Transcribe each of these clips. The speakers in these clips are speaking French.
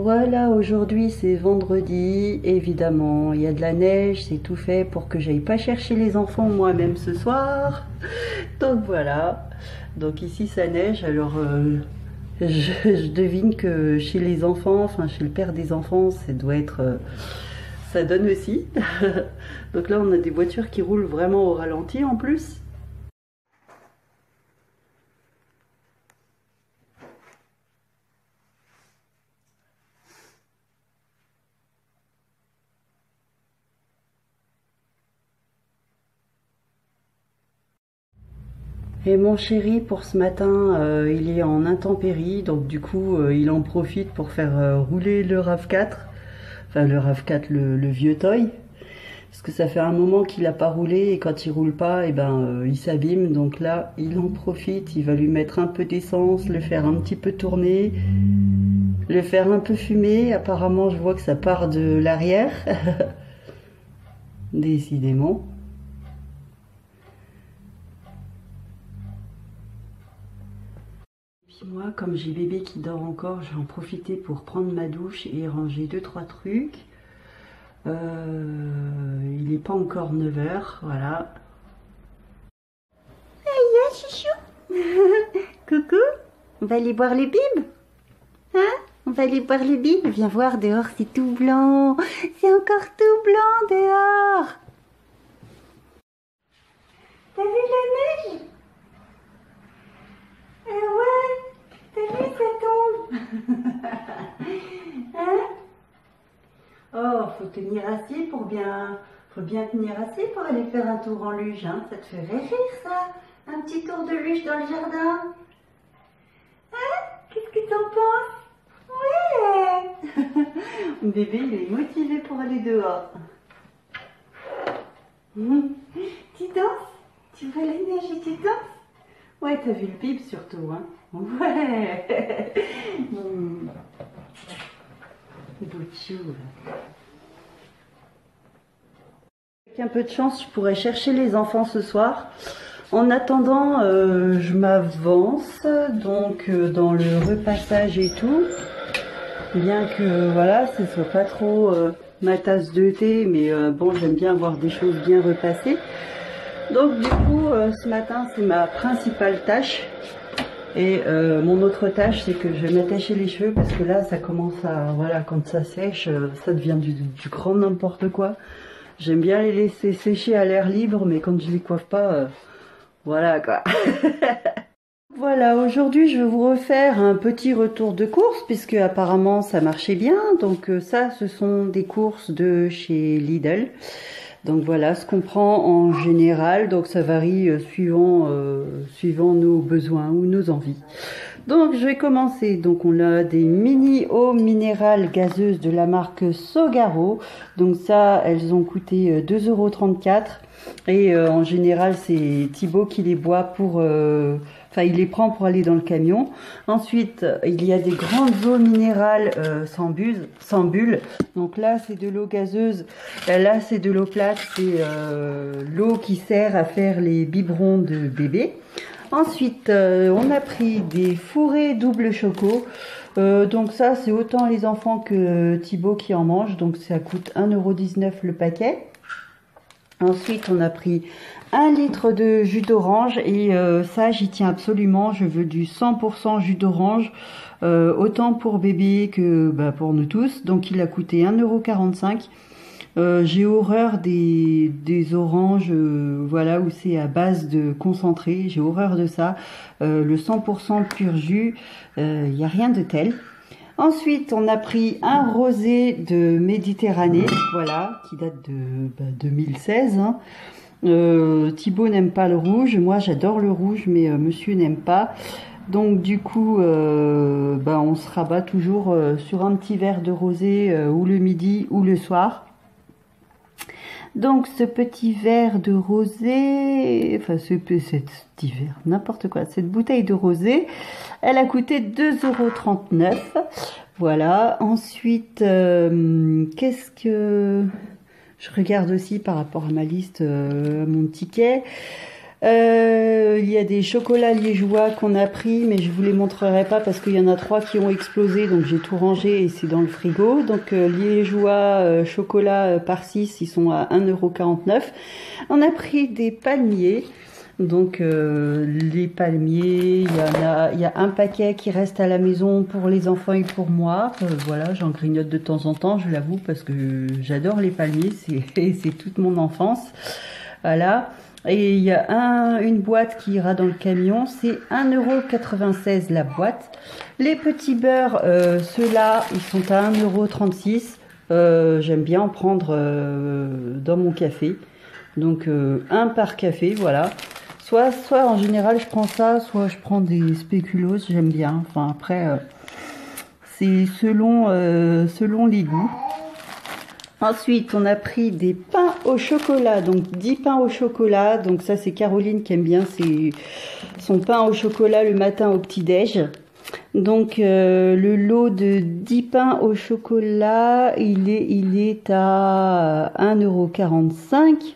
Voilà, aujourd'hui c'est vendredi, évidemment, il y a de la neige, c'est tout fait pour que j'aille pas chercher les enfants moi-même ce soir. Donc voilà, donc ici ça neige, alors je devine que chez les enfants, enfin chez le père des enfants, ça doit être, ça donne aussi. Donc là on a des voitures qui roulent vraiment au ralenti en plus. Et mon chéri, pour ce matin, il est en intempérie, donc du coup, il en profite pour faire rouler le RAV4, enfin le RAV4, le vieux toy, parce que ça fait un moment qu'il n'a pas roulé, et quand il roule pas, et ben, il s'abîme, donc là, il en profite, il va lui mettre un peu d'essence, le faire un petit peu tourner, le faire un peu fumer, apparemment, je vois que ça part de l'arrière, décidément. Moi, comme j'ai bébé qui dort encore, je vais en profiter pour prendre ma douche et ranger 2-3 trucs. Il n'est pas encore 9 h, voilà. Aïe, chouchou. Coucou, on va aller boire le bib. Hein? On va aller boire le bib. Viens voir, dehors c'est tout blanc. C'est encore tout blanc dehors. T'as vu la neige? Ah ouais, t'as vu, ça tombe. Hein? Oh, faut tenir assis pour bien... Faut bien tenir assis pour aller faire un tour en luge, hein. Ça te fait rire, ça? Un petit tour de luge dans le jardin? Hein? Qu'est-ce que t'en penses? Ouais. Bébé, il est motivé pour aller dehors. Tu danses? Tu vois la neige et tu danses? Ouais, t'as vu le bib surtout, hein? Ouais. Bouchou. Avec un peu de chance, je pourrais chercher les enfants ce soir. En attendant, je m'avance donc dans le repassage et tout. Bien que voilà, ce soit pas trop ma tasse de thé, mais bon, j'aime bien avoir des choses bien repassées. Donc du coup, ce matin, c'est ma principale tâche. Et mon autre tâche, c'est que je vais m'attacher les cheveux parce que là, ça commence à... Voilà, quand ça sèche, ça devient du grand n'importe quoi. J'aime bien les laisser sécher à l'air libre, mais quand je les coiffe pas, voilà quoi. Voilà, aujourd'hui, je vais vous refaire un petit retour de course puisque apparemment ça marchait bien. Donc ça, ce sont des courses de chez Lidl. Donc voilà ce qu'on prend en général, donc ça varie suivant nos besoins ou nos envies. Donc je vais commencer, donc on a des mini eau minérale gazeuse de la marque Sogaro. Donc ça, elles ont coûté 2,34 € et en général c'est Thibaut qui les boit pour... Enfin, il les prend pour aller dans le camion. Ensuite, il y a des grandes eaux minérales sans bulles. Donc là, c'est de l'eau gazeuse. Là, c'est de l'eau plate. C'est l'eau qui sert à faire les biberons de bébé. Ensuite, on a pris des fourrés double choco. Donc ça, c'est autant les enfants que Thibaut qui en mange. Donc ça coûte 1,19 € le paquet. Ensuite, on a pris 1 litre de jus d'orange et ça, j'y tiens absolument. Je veux du 100% jus d'orange, autant pour bébé que pour nous tous. Donc, il a coûté 1,45 €. J'ai horreur des oranges, voilà, où c'est à base de concentré. J'ai horreur de ça. Le 100% pur jus, il n'y a rien de tel. Ensuite, on a pris un rosé de Méditerranée, voilà, qui date de 2016. Hein. Thibaut n'aime pas le rouge, moi j'adore le rouge, mais monsieur n'aime pas. Donc du coup, on se rabat toujours sur un petit verre de rosé ou le midi ou le soir. Donc ce petit verre de rosé, enfin cet petit verre, n'importe quoi, cette bouteille de rosé, elle a coûté 2,39 €. Voilà, ensuite, qu'est-ce que... Je regarde aussi par rapport à ma liste, mon ticket. Il y a des chocolats liégeois qu'on a pris, mais je vous les montrerai pas parce qu'il y en a 3 qui ont explosé, donc j'ai tout rangé et c'est dans le frigo. Donc liégeois chocolat par 6, ils sont à 1,49 €. On a pris des palmiers. Donc les palmiers, il y a un paquet qui reste à la maison pour les enfants et pour moi. Voilà, j'en grignote de temps en temps, je l'avoue, parce que j'adore les palmiers, c'est toute mon enfance. Voilà. Et il y a une boîte qui ira dans le camion, c'est 1,96 € la boîte. Les petits beurres, ceux-là, ils sont à 1,36 €. J'aime bien en prendre dans mon café. Donc un par café, voilà. Soit en général je prends ça, soit je prends des spéculoos, j'aime bien. Enfin après, c'est selon les goûts. Ensuite, on a pris des pains au chocolat, donc 10 pains au chocolat. Donc ça, c'est Caroline qui aime bien son pain au chocolat le matin au petit-déj. Donc le lot de 10 pains au chocolat, il est à 1,45 €.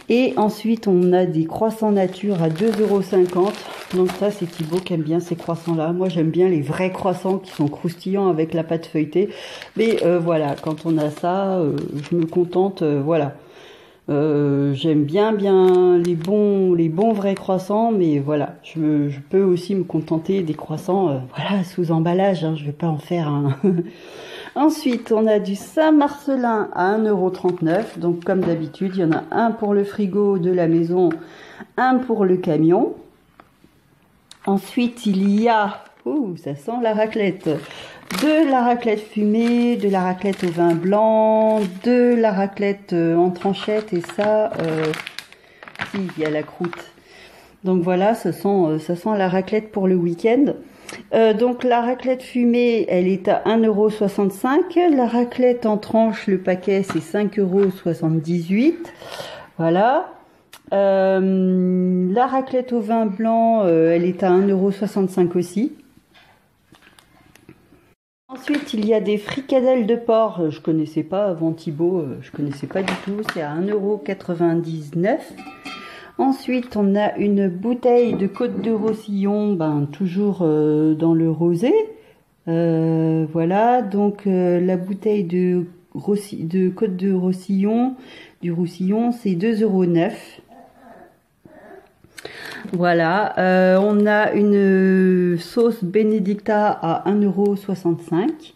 Et ensuite, on a des croissants nature à 2,50 €. Donc ça, c'est Thibaut qui aime bien ces croissants-là. Moi, j'aime bien les vrais croissants qui sont croustillants avec la pâte feuilletée. Mais voilà, quand on a ça, je me contente, voilà. J'aime bien les bons vrais croissants, mais voilà, je peux aussi me contenter des croissants, voilà, sous emballage, hein, je vais pas en faire un... Ensuite, on a du Saint-Marcelin à 1,39 €. Donc, comme d'habitude, il y en a un pour le frigo de la maison, un pour le camion. Ensuite, il y a, ça sent la raclette, de la raclette fumée, de la raclette au vin blanc, de la raclette en tranchette, et ça, si, il y a la croûte. Donc voilà, ça sent la raclette pour le week-end. Donc la raclette fumée, elle est à 1,65 €. La raclette en tranche, le paquet, c'est 5,78 €. Voilà. La raclette au vin blanc, elle est à 1,65 € aussi. Ensuite, il y a des fricadelles de porc. Je connaissais pas avant Thibaut, je connaissais pas du tout. C'est à 1,99 €. Ensuite, on a une bouteille de Côte de Roussillon, toujours dans le rosé. Voilà, donc la bouteille de Côte de Roussillon, c'est 2,09 €. Voilà, on a une sauce Benedicta à 1,65 €.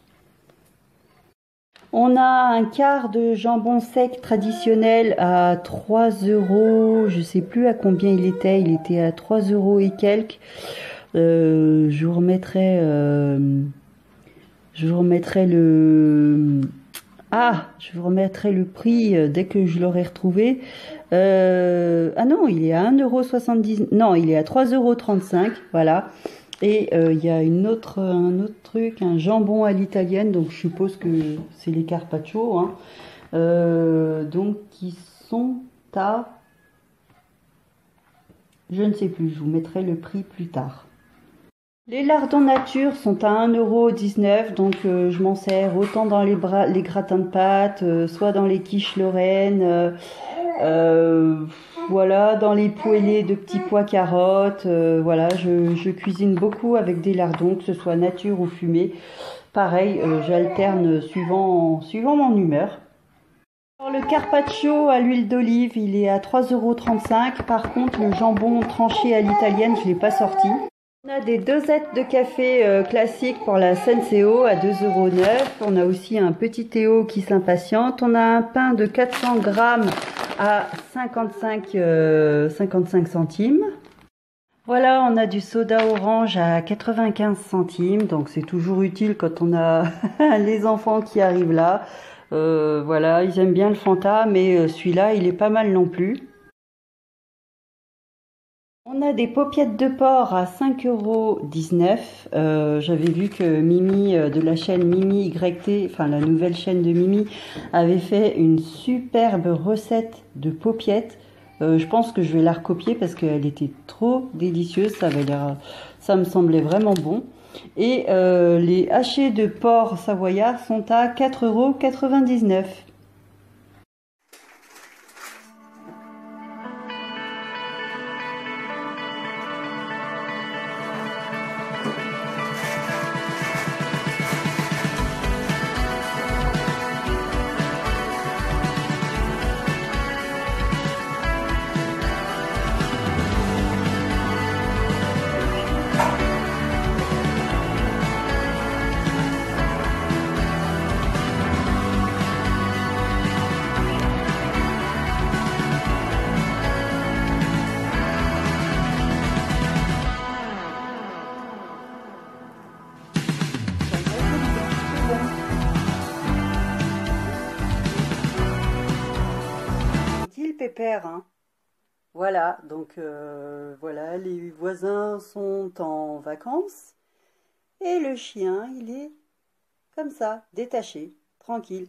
On a un quart de jambon sec traditionnel à 3 €, je sais plus à combien il était à 3 € et quelques. Je vous remettrai le prix dès que je l'aurai retrouvé. Ah non, il est à 1,79 €, non, il est à 3,35 €, voilà. Et il y a un autre truc, un jambon à l'italienne, donc je suppose que c'est les carpaccio, hein. Donc qui sont à, je ne sais plus, je vous mettrai le prix plus tard. Les lardons nature sont à 1,19 €, donc je m'en sers autant dans les gratins de pâtes, soit dans les quiches lorraines, voilà, dans les poêlés de petits pois carottes, voilà, je cuisine beaucoup avec des lardons, que ce soit nature ou fumé. Pareil, j'alterne suivant mon humeur. Alors, le carpaccio à l'huile d'olive, il est à 3,35 €. Par contre, le jambon tranché à l'italienne, je ne l'ai pas sorti. On a des dosettes de café classiques pour la Senseo à 2,09 €. On a aussi un petit Théo qui s'impatiente. On a un pain de 400 grammes à 55 centimes. Voilà, on a du soda orange à 95 centimes. Donc c'est toujours utile quand on a les enfants qui arrivent là. Voilà, ils aiment bien le Fanta, mais celui-là, il est pas mal non plus. On a des paupiettes de porc à 5,19 €. J'avais vu que Mimi de la chaîne Mimi YT, enfin la nouvelle chaîne de Mimi, avait fait une superbe recette de paupiettes. Je pense que je vais la recopier parce qu'elle était trop délicieuse. Ça me semblait vraiment bon. Et les hachés de porc savoyard sont à 4,99 €. père, hein. Voilà, donc voilà, les voisins sont en vacances et le chien, il est comme ça, détaché, tranquille.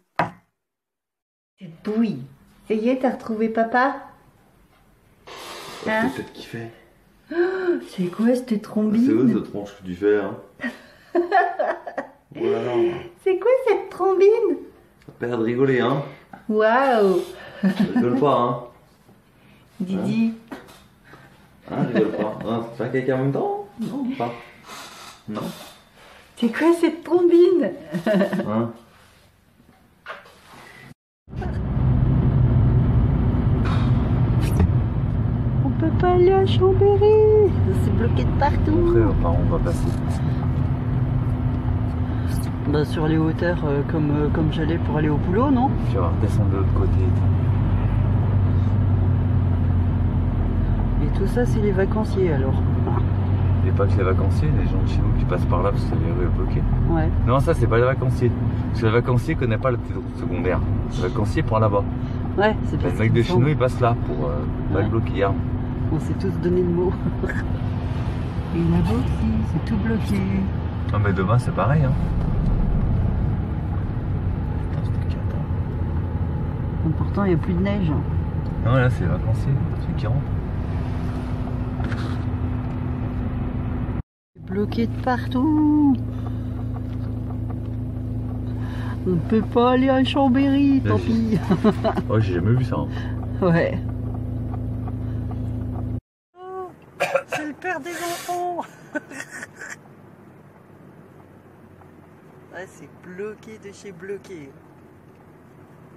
C'est Bouille. Ça y est, t'as retrouvé papa? Hein? C'est peut-être kiffé. C'est quoi cette trombine? C'est où cette tronche que tu fais, hein? Voilà. C'est quoi cette trombine? Ça perd de rigoler, hein? Waouh! Rigole pas, hein? Didi. Hein, rigole pas. Hein, tu fais quelqu'un en même temps? Non, pas. Non. C'est quoi cette trombine? Hein? On peut pas aller à Chambéry. C'est bloqué de partout. Après, par où on va passer? Bah, sur les hauteurs comme j'allais pour aller au boulot, non? Tu vas redescendre de l'autre côté. Et tout ça, c'est les vacanciers alors. Et pas que les vacanciers, les gens de chez nous qui passent par là parce que les rues sont bloquées. Ouais. Non, ça c'est pas les vacanciers. Parce que les vacanciers ne connaissent pas la petite route secondaire. Les vacanciers prennent là-bas. Ouais, c'est parce Les mecs de chez nous ils passent là pour pas Ouais. le bloquer. Hier. On s'est tous donné le mot. Et là-bas aussi, c'est tout bloqué. Non mais demain c'est pareil, hein. Putain, c'était 4 ans. Pourtant, il n'y a plus de neige. Non, là c'est les vacanciers, ceux qui rentrent. Bloqué de partout. On ne peut pas aller à Chambéry, tant pis. Ouais, j'ai jamais vu ça. Hein. Ouais. Oh, c'est le père des enfants. Ah, c'est bloqué de chez bloqué.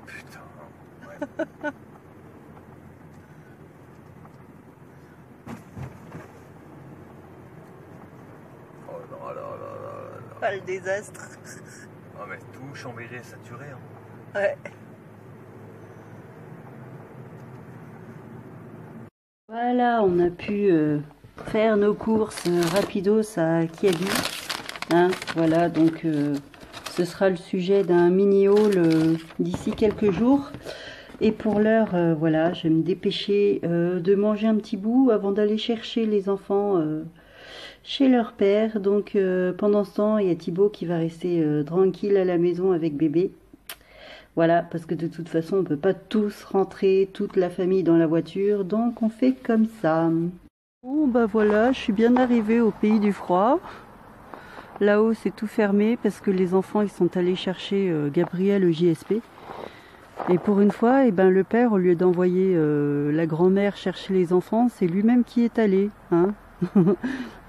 Putain. Ouais. Oh là là là là là. Pas le désastre. Ah mais tout Chambéry est saturé. Hein. Ouais. Voilà, on a pu faire nos courses rapidos à Kiabi. Hein, voilà, donc ce sera le sujet d'un mini haul d'ici quelques jours. Et pour l'heure, voilà, je vais me dépêcher de manger un petit bout avant d'aller chercher les enfants chez leur père. Donc pendant ce temps, il y a Thibaut qui va rester tranquille à la maison avec bébé. Voilà, parce que de toute façon, on peut pas tous rentrer, toute la famille dans la voiture, donc on fait comme ça. Bon, bah voilà, je suis bien arrivée au pays du froid. Là-haut, c'est tout fermé parce que les enfants, ils sont allés chercher Gabriel au JSP. Et pour une fois, eh ben, le père, au lieu d'envoyer la grand-mère chercher les enfants, c'est lui-même qui est allé. Hein.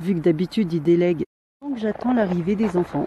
Vu que d'habitude, il délègue. Donc j'attends l'arrivée des enfants.